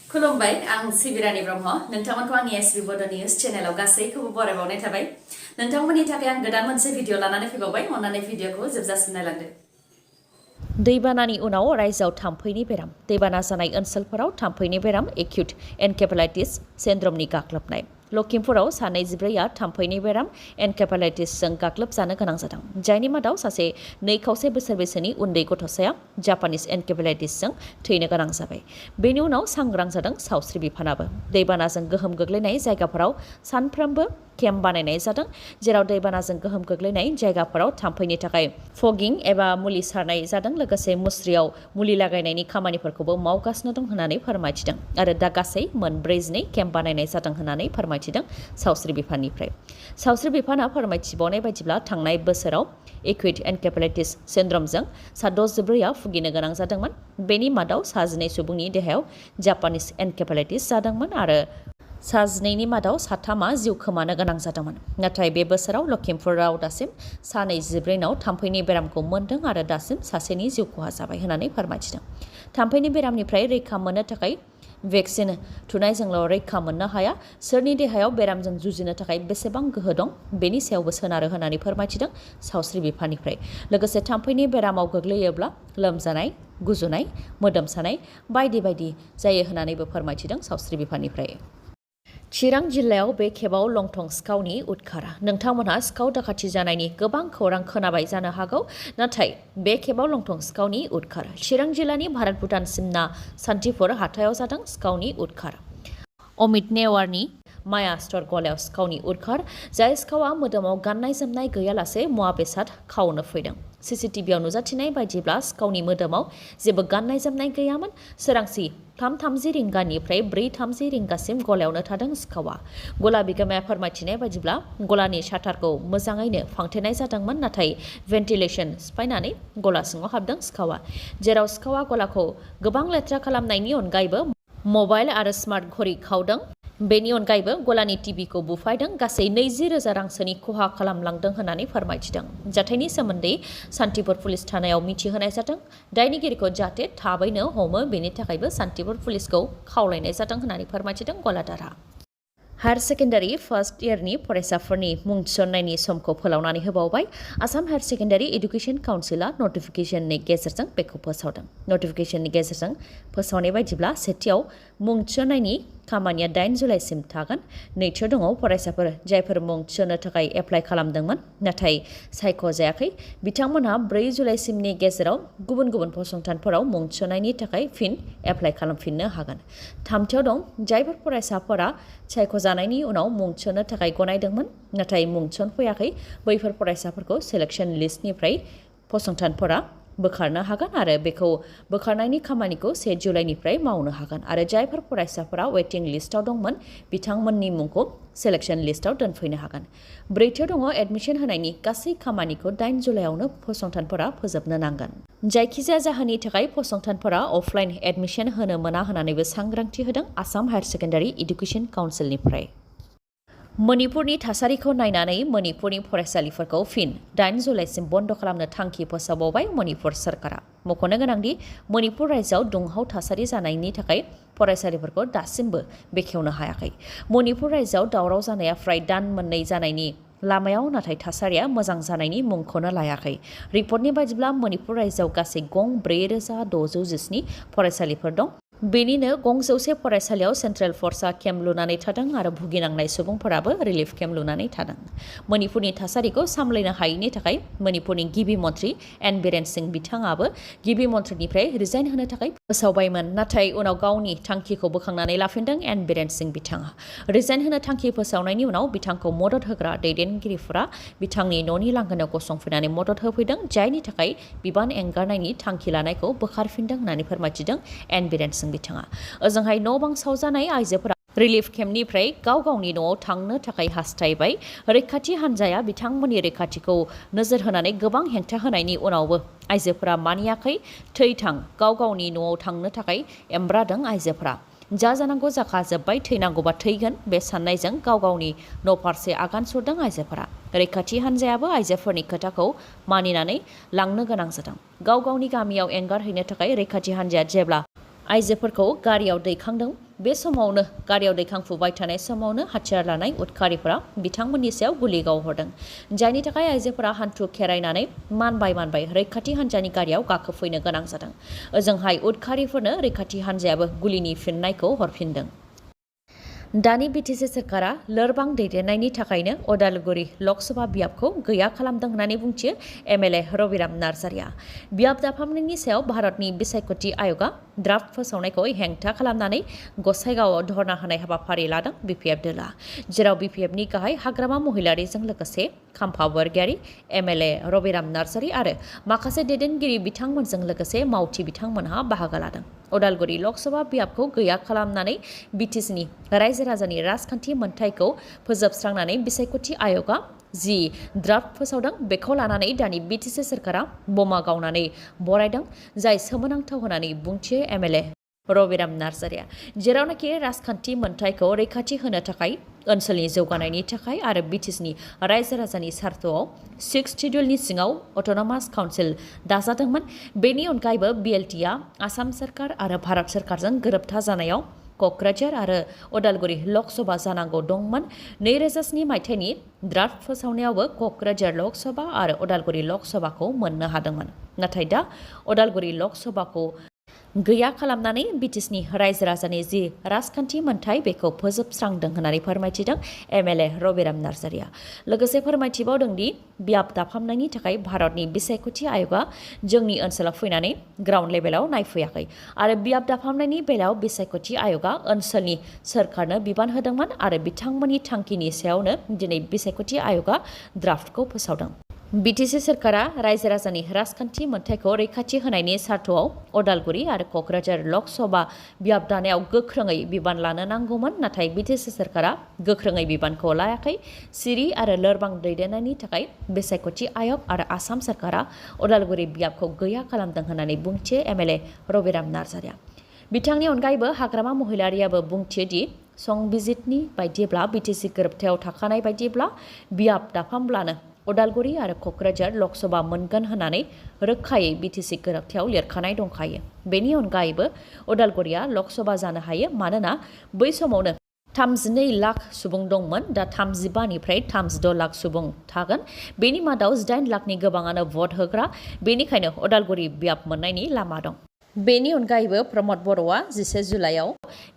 खुलुमबाय आं सिबिरानि ब्रह्म नोंथांमोनखौ आंनि SBBodoNews चेनेलाव गासैखौबो बरायबावनाय थाबाय नोंथांमोननि थाखाय आं गोदान मोनसे भिडिअ लानानै फैबावबाय अन्नानै भिडिअखौ जोबजासिम नायलांदो दैबानानि उनाव रायजोआव थाम्फैनि बेराम दैबाना जानाय ओनसोलफोराव थाम्फैनि बेराम एक्यूट एनकेफेलाइटिस सिन्ड्रमनि गाग्लोबनाय लखिमपुराव सानै जिब्रैया थाम्फैनि बेराम एनकेफेलाइटिसजों गाग्लोबजानो गोनां जादों जायनि मादाव सासे 2.5 बोसोर बैसोनि उन्दै गथ'साया जापानिस एनकेफेलाइटिसजों थैनो गोनां जाबाय बेनि उनाव सांग्रां जादों सावस्रि बिफानाबो दैबानाजों गोहोम गोग्लैनाय जायगाफोराव सानफ्रोमबो केम्प बानायनाय जादों जेराव दैबानाजों गोहोम गोग्लैनाय जायगाफोराव थाम्फैनि थाखाय फगिं एबा मुलि सारनाय जादों लोगोसे मुस्रियाव मुलि लागायनायनि खामानिफोरखौबो मावगासिनो दं होननानै फोरमायथिदों आरो दा गासै मोन 42 केम्प बानायनाय जादों होननानै फोरमायथिदों सावस्रि बिफाननिफ्राय सावस्रि बिफाना फोरमायथिबावनाय बायदिब्ला थांनाय बोसोराव एक्यूट एनकेफेलाइटिस सिन्ड्रमजों सा 64आ भुगिनो गोनां जादोंमोन बेनि मादाव सा 12 सुबुंनि देहायाव जापानिस एनकेफेलाइटिस जादोंमोन आरो सा 12नि मादाव सा 3आ जिउ खोमानो गोनां जादोंमोन नाथाय बे बोसोराव लखिमपुराव दासिम सा 24नाव थाम्फैनि बेरामखौ मोनदों आरो दासिम सासेनि जिउ खहा जाबाय होननानै फोरमायथिदों थाम्फैनि बेरामनिफ्राय रैखा मोननो थाखाय भेक्सिन थुनायजोंल' रैखा मोननो हाया सोरनि देहायाव बेरामजों जुजिनो थाखाय बेसेबां गोहो दं बेनि सायावबो सोनारो होननानै फोरमायथिदों सावस्रि बिफाननिफ्राय लोगोसे थाम्फैनि बेरामाव गोग्लैयोब्ला लोमजानाय गुजुनाय मोदोम सानाय बायदि बायदि जायो होननानैबो फोरमायथिदों सावस्रि बिफाननिफ्राय चिरां जिल्लायाव बे खेबाव लंथं सिखावनि उदखार नोंथांमोनहा सिखाव दाखाथि जानायनि गोबां खौरां खोनाबाय जानो हागौ नाथाय बे खेबाव लंथं सिखावनि उदखार चिरां जिल्लानि भारत भुटान सिमना सान्तिपुर हाथायाव जादों सिखावनि उदखार अमित नेवारनि माया स्ट'र गलायाव सिखावनि उदखार जाय सिखावा मोदोमाव गाननाय जोमनाय गैयालासे मुवा बेसाद खावनो फैदों सीसीटीवीआव नुजाथिनाय बायदिब्ला सिखावनि मोदोमाव जेबो गाननाय जोमनाय गैयामोन सोरांसि 3:30 रिंगानिफ्राय 4:30 रिंगासिम गलायावनो थादों सिखावा गला बिगोमाया फोरमायथिनाय बायदिब्ला गलानि शाटारखौ मोजाङैनो फांथेनाय जादोंमोन नाथाय भेन्टिलेसन सिफायनानै गला सिङाव हाबदों सिखावा जेराव सिखावा गलाखौ गोबां लेथ्रा खालामनायनि अनगायैबो मबाइल आरो स्मार्ट घड़ी खावदों बेनि अनगायैबो गलानि टिभिखौ बुफायदों गासै 20,000 रांसोनि खहा खालामलांदों होननानै फोरमायथिदों जाथायनि सोमोन्दै सान्तिपुर पुलिस थानायाव मिथिहोनाय जादों दायनिगिरिखौ जाहाथे थाबैनो हमो बेनि थाखायबो सान्तिपुर पुलिसखौ खावलायनाय जादों होननानै फोरमायथिदों गलादारहा हायर सेकेन्डारि फार्स्ट इयारनि फरायसाफोरनि मुं थिसननायनि समखौ फोलावनानै होबावबाय आसाम हायर सेकेन्डारि एडुकेशन काउन्सिलआ नटिफिकेशननि गेजेरजों बेखौ फोसावदों नटिफिकेशननि गेजेरजों फोसावनाय बायदिब्ला सेथियाव मुं थिसननायनि खामानिया 8 जुलाइसिम थागोन नैथियाव दङ फरायसाफोर जायफोर मुं थिसननो थाखाय एप्लाइ खालामदोंमोन नाथाय सायख'जायाखै बिथांमोनहा 4 जुलाइसिमनि गेजेराव गुबुन गुबुन फसंथानफोराव मुं थिसननायनि थाखाय फिन एप्लाइ खालामफिननो हागोन थामथियाव दं जायफोर फरायसाफोरा सायख'जानायनि उनाव मुं थिसननो थाखाय गनायदोंमोन नाथाय मुं थिसनफैयाखै बैफोर फरायसाफोरखौ सिलेक्शन लिस्टनिफ्राय फसंथानफोरा बोखारनो हागोन आरो बेखौ बोखारनायनि खामानिखौ 1 जुलाइनिफ्राय मावनो हागोन आरो जायफोर फरायसाफोरा वेटिं लिस्टआव दंमोन बिथांमोननि मुंखौ सिलेक्शन लिस्टआव दोनफैनो हागोन ब्रैथियाव दङ एडमिशन होनायनि गासै खामानिखौ 8 जुलाइआवनो फसंथानफोरा फोजोबनो नांगोन जायखिजाया जाहोननि थाखाय फसंथानफोरा अफलाइन एडमिशन होनो मोना होननानैबो सांग्रांथि होदों आसाम हायर सेकेन्डारि एडुकेशन काउन्सिलनिफ्राय मणिपुरनि थासारिखौ नायनानै मणिपुरनि फरायसालिफोरखौ फिन 8 जुलाइसिम बन्द खालामनो थांखि फोसावबावबाय मणिपुर सरकारा मख'नो गोनांदि मणिपुर रायजोआव दुंहाव थासारि जानायनि थाखाय फरायसालिफोरखौ दासिमबो बेखेवनो हायाखै मणिपुर रायजोआव दावराव जानाया फ्राय दान मोननै जानायनि लामायाव नाथाय थासारिया मोजां जानायनि मुंखौनो लायाखै रिपर्टनि बायदिब्ला मणिपुर रायजोआव गासै गं 4,617 फरायसालिफोर दं बेनिनो गं 100 फरायसालियाव सेन्ट्रेल फर्सआ केम्प लुनानै थादों आरो भुगिनांनाय सुबुंफोराबो रिलिफ केम्प लुनानै थादों मणिपुरनि थासारिखौ सामलायनो हायैनि थाखाय मणिपुरनि गिबि मन्थ्रि एन बीरेन सिंह बिथाङाबो गिबि मन्थ्रिनिफ्राय रिजाइन होनो थाखाय फोसावबायमोन नाथाय उनाव गावनि थांखिखौ बोखांनानै लाफिनदों एन बीरेन सिंह बिथाङा रिजाइन होनो थांखि फोसावनायनि उनाव बिथांखौ मदद होग्रा दैदेनगिरिफोरा बिथांनि न'नि लांगोनायाव गसंफैनानै मदद होफैदों जायनि थाखाय बिबान एंगारनायनि थांखि लानायखौ बोखारफिनदों होननानै फोरमायथिदों एन बीरेन सिंह बिथाङा ओजोंहाय न' बां सावजानाय आइजोफोरा रिलिफ केम्पनिफ्राय गाव गावनि न'आव थांनो थाखाय हास्थायबाय रैखाथि हान्जाया बिथांमोननि रैखाथिखौ नोजोर होनानै गोबां हेंथा होनायनि उनावबो आइजोफोरा मानियाखै थैथां गाव गावनि न'आव थांनो थाखाय एमब्रादों आइजोफोरा जा जानांगौ जाखाजोब्बाय थैनांगौबा थैगोन बे साननायजों गाव गावनि न' फारसे आगान सुरदों आइजोफोरा रैखाथि हान्जायाबो आइजोफोरनि खोथाखौ मानिनानै लांनो गोनां जादों गाव गावनि गामियाव एंगारहैनो थाखाय रैखाथि हान्जाया जेब्ला आइजोफोरखौ गारियाव दैखांदों। बे समावनो गारियाव दैखांफुबाय थानाय समावनो हाथियार लानाय उदखारिफोरा बिथांमोननि सायाव गुलि गावहरदों, जायनि थाखाय आइजोफोरा हान्थु खेरायनानै मानबाय रैखाथि हान्जानि गारियाव गाखोफैनो गोनां जादों। ओजोंहाय उदखारिफोरनो रैखाथि हान्जायाबो गुलिनि फिननायखौ हरफिनदों। दानि बिटिसि सोरखारा लोरबां दैदेननायनि थाखायनो उदालगुरि लकसभा बियाबखौ गैया खालामदों होननानै बुंथियो एमएलए रबिराम नार्जारिया। बियाब दाफामनायनि सायाव भारतनि बिसायख'थि आय'गा ड्राफ्ट फोसावनायखौ हेंथा खालामनानै गसाइगावआव धर्ना होनाय हाबाफारि लादों बिपिएफ दोला, जेराव बिपिएफनि गाहाय हाग्रामा महिलारिजों लोगोसे खाम्फा बरगयारी, एमएलए रबिराम नार्जारि आरो माखासे दैदेनगिरि बिथांमोनजों लोगोसे मावथि बिथांमोनहा बाहागो लादों। उदालगुरि लकसभा बियाबखौ गैया खालामनानै बिटिसिनि रायजो राजानि राजखान्थि मोनथायखौ फोजोबस्रांनानै बिसायख'थि आय'गा जि ड्राफ्ट फोसावदों बेखौ लानानै दानि बिटिसि सोरखारा बमा गावनानै बरायदों, जाय सोमोनांथाव होननानै बुंथियो एमएलए रबिराम नार्जारिया, जेरावनाखि राजखान्थि मोनथायखौ रैखाथि होनो थाखाय ओनसोलनि जौगानायनि थाखाय आरो बिटिसिनि रायजो राजानि सार्थआव 6 शिड्युलनि सिङाव अट'नमास काउन्सिल दाजादोंमोन। बेनि अनगायैबो बिएलटिआ आसाम सोरखार आरो भारत सोरखारजों गोरोबथा जानायाव क'क्राझार आरो उदालगुरि लकसभा जानांगौ दंमोन। 2007 मायथाइनि ड्राफ्ट फोसावनायावबो क'क्राझार लकसभा आरो उदालगुरि लकसभाखौ मोननो हादोंमोन, नाथाय दा उदालगुरि लकसभाखौ गैया खालामनानै बिटिसिनि रायजो राजानि जि राजखान्थि मोनथाय बेखौ फोजोबस्रांदों होननानै फोरमायथिदों एमएलए रबिराम नार्जारिया। लोगोसे फोरमायथिबावदों दि बियाब दाफामनायनि थाखाय भारतनि बिसायख'थि आय'गा जोंनि ओनसोलाव फैनानै ग्राउन्ड लेभेलाव नायफैयाखै आरो बियाब दाफामनायनि बेलायाव बिसायख'थि आय'गा ओनसोलनि सोरखारनो बिबान होदोंमोन आरो बिथांमोननि थांखिनि सायावनो दिनै बिसायख'थि आय'गा ड्राफ्टखौ फोसावदों। बिटिसि सोरखारा रायजो राजानि राजखान्थि मोनथायखौ रैखाथि होनायनि सार्थआव उदालगुरि आरो क'क्राझार लकसभा बियाब दानायाव गोख्रोङै बिबान लानो नांगौमोन, नाथाय बिटिसि सोरखारा गोख्रोङै बिबानखौ लायाखै। सिरि आरो लोरबां दैदेननायनि थाखाय बिसायख'थि आय'ग आरो आसाम सोरखारा उदालगुरि बियाबखौ गैया खालामदों होननानै बुंथियो एमएलए रबिराम नार्जारिया। बिथांनि अनगायैबो हाग्रामा महिलारियाबो बुंथियो दि संबिजितनि बायदिब्ला बिटिसि गोरोबथायाव थाखानाय बायदिब्ला बियाब दाफामब्लानो उदालगुरि आरो क'क्राझार लकसभा मोनगोन होननानै रोखायै बिटिसि गोरोबथायाव लिरखानाय दंखायो। बेनि अनगायैबो उदालगुरिया लकसभा जानो हायो मानोना बै समावनो 32 लाख सुबुं दंमोन, दा 35 निफ्राय 36 लाख सुबुं थागोन। बेनि मादाव 8 लाखनि गोबाङानो भट होग्रा, बेनिखायनो उदालगुरि बियाब मोननायनि लामा दं। बेनि अनगायैबो प्रमद बर'आ 11 जुलाइआव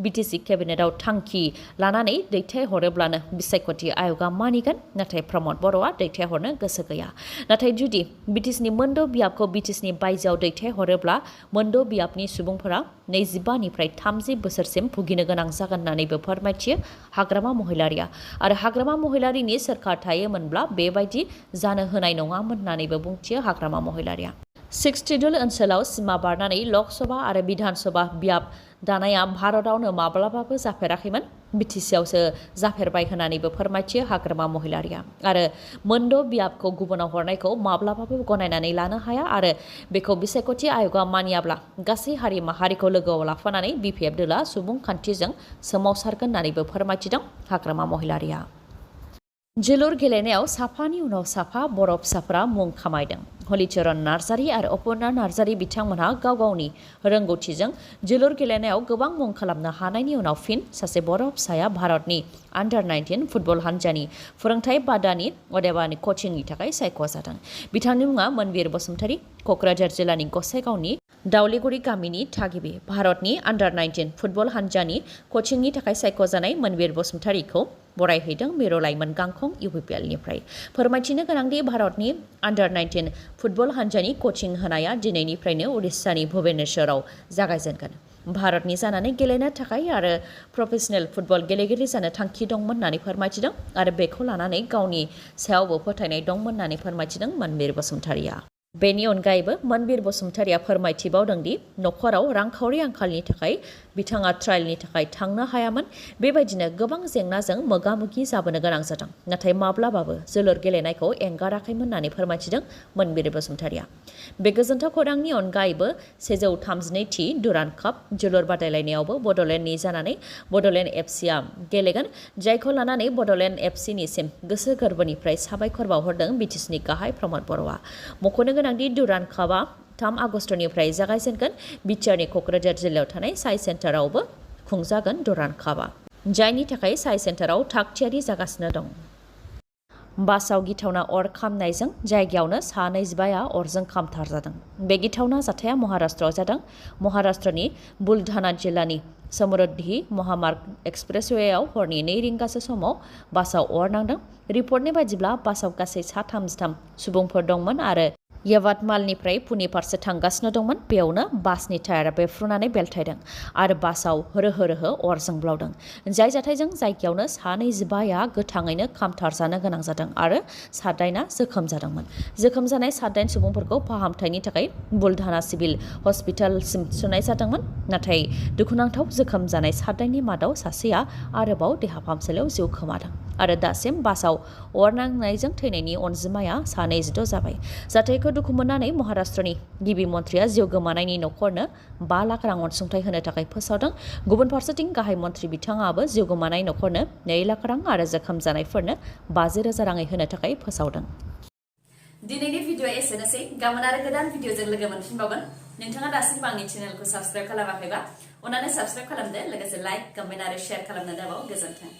बिटिसि केबिनेटआव थांखि लानानै दैथायहरोब्लानो बिसायख'थि आय'गा मानिगोन, नाथाय प्रमद बर'आ दैथायहरनो गोसो गैया। नाथाय जुदि बिटिसिनि मोनद' बियाबखौ बिटिसिनि बायजोआव दैथायहरोब्ला मोनद' बियाबनि सुबुंफोरा 25 निफ्राय 30 बोसोरसिम भुगिनो गोनां जागोन होननानैबो फोरमायथियो हाग्रामा महिलारिया आरो हाग्रामा महिलारिनि सोरखार थायोमोनब्ला बेबायदि जानो होनाय नङामोन होननानैबो बुंथियो हाग्रामा महिलारिया। 6 शिड्युल ओनसोलाव सिमा बारनानै लकसभा आरो बिधानसभा बियाब दानाया भारतआवनो माब्लाबाबो जाफेराखैमोन, बिटिसिआवसो जाफेरबाय होननानैबो फोरमायथियो हाग्रामा महिलारिया आरो मोनद' बियाबखौ गुबुनाव हरनायखौ माब्लाबाबो गनायनानै लानो हाया आरो बेखौ बिसायख'थि आय'गा मानियाब्ला गासै हारि माहारिखौ लोगोआव लाफानानै बिपिएफ दोला सुबुंखान्थिजों सोमावसारगोन होननानैबो फोरमायथिदों हाग्रामा महिलारिया। जोलुर गेलेनायाव साफानि उनाव साफा बर' फिसाफोरा मुं खामायदों। हलिचरन नार्जारि आरो अपर्णा नार्जारि बिथांमोनहा गाव गावनि रोंगौथिजों जोलुर गेलेनायाव गोबां मुं खालामनो हानायनि उनाव फिन सासे बर' फिसाया भारतनि अंडर-19 फुटबल हान्जानि फोरोंथाय बादानि अदेबानि कचिंनि थाखाय सायख'जादों। बिथांनि मुङा मोनबिर बसुमतारी, क'क्राझार जिल्लानि गसाइगावनि दावलिगुरि गामिनि थागिबि। भारतनि अंडर-19 फुटबल हान्जानि कचिंनि थाखाय सायख'जानाय मोनबिर बसुमतारीखौ बरायहैदों मिरु लाइमोन गांखं इउपिपिएलनिफ्राय। फोरमायथिनो गोनांदि भारतनि अंडर-19 फुटबल हान्जानि कचिं होनाया दिनैनिफ्रायनो उड़िष्यानि भुबनेश्वराव जागायजेनगोन। भारतनि जानानै गेलेनो थाखाय आरो प्रफेसनेल फुटबल गेलेगिरि जानो थांखि दंमोन होननानै फोरमायथिदों आरो बेखौ लानानै गावनि सायावबो फोथायनाय दंमोन होननानै फोरमायथिदों मोनबिर बसुमतारीया। बेनि अनगायैबो मोनबिर बसुमतारीया फोरमायथिबावदों दि नखराव रांखावरि आंखालनि थाखाय बिथाङा ट्रायलनि थाखाय थांनो हायामोन। बेबायदिनो गोबां जेंनाजों मोगा-मोगि जाबोनो गोनां जादों, नाथाय माब्लाबाबो जोलुर गेलेनायखौ एंगाराखैमोन होननानै फोरमायथिदों मोनबिर बसुमतारीया। बे गोजोनथाव खौरांनि अनगायैबो 132थि डुरान्ड काप जोलुर बादायलायनायावबो बड'लेण्डनि जानानै बड'लेण्ड एफसिआ गेलेगोन, जायखौ लानानै बड'लेण्ड एफसिनिसिम गोसो गोरबोनिफ्राय साबायखर बावहरदों बिटिसिनि गाहाय प्रमद बर'आ। मख'नो गोनांदि डुरान्ड कापआ 3 आगस्टनिफ्राय जागायजेनगोन। बिटिआरनि क'क्राझार जिल्लायाव थानाय साइ सेन्टारावबो खुंजागोन दुरान कापआ, जायनि थाखाय साइ सेन्टाराव थाग-थियारि जागासिनो दं। बासाव गिथावना अर खामनायजों जायगायावनो सा 25 अरजों खामथारजादों। बे गिथावना जाथाया महाराष्ट्रआव जादों। महाराष्ट्रनि बुलढाना जिल्लानि समृद्धि महामार्ग एक्सप्रेसवेआव हरनि 2 रिंगासो समाव बासाव अर नांदों। रिपर्टनि बायदिब्ला बासाव गासै सा 33 सुबुंफोर दंमोन आरो यवतमालनिफ्राय पुणे फारसे थांगासिनो दंमोन। बेयावनो बासनि टायारा बेफ्रुनानै बेलथायदों आरो बासाव रोहो रोहो अर जोंब्लावदों। जाय जाथायजों जायगायावनो सा 25 गोथाङैनो खामथारजानो गोनां जादों आरो सा 8 जोखोम जादोंमोन। जोखोम जानाय सा 8 सुबुंफोरखौ फाहामथायनि थाखाय बुलढाना सिभिल हस्पिटालसिम थिसननाय जादोंमोन। नाथाय दुखुनांथाव जोखोम जानाय सा 8 नि मादाव सासेया आरोबाव देहा फाहामसालियाव जिउ खोमादों आरो दासिम बासाव अर नांनायजों थैनायनि अनजिमाया सा 26 जाबाय। जाथायखौ दुखु मोननानै महाराष्ट्रनि गिबि मन्थ्रिया जिउ गोमानायनि नखरनो 5 लाख रां अनसुंथाइ होनो थाखाय फोसावदों। गुबुन फारसेथिं गाहाय मन्थ्रि बिथाङाबो जिउ गोमानाय नखरनो 2 लाख रां आरो जोखोम जानायफोरनो 50,000 राङै होनो थाखाय फोसावदों। दिनैनि भिडिअआ एसेनोसै। गाबोन आरो गोदान भिडिअजों लोगो मोनफिनबावगोन। नोंथाङा दासिमबो आंनि चेनेलखौ साबस्क्राइब खालामाखैबा अन्नानै साबस्क्राइब खालामदो, लोगोसे लाइक, कमेन्ट आरो शेयार खालामनो दाबाव। गोजोन्थों।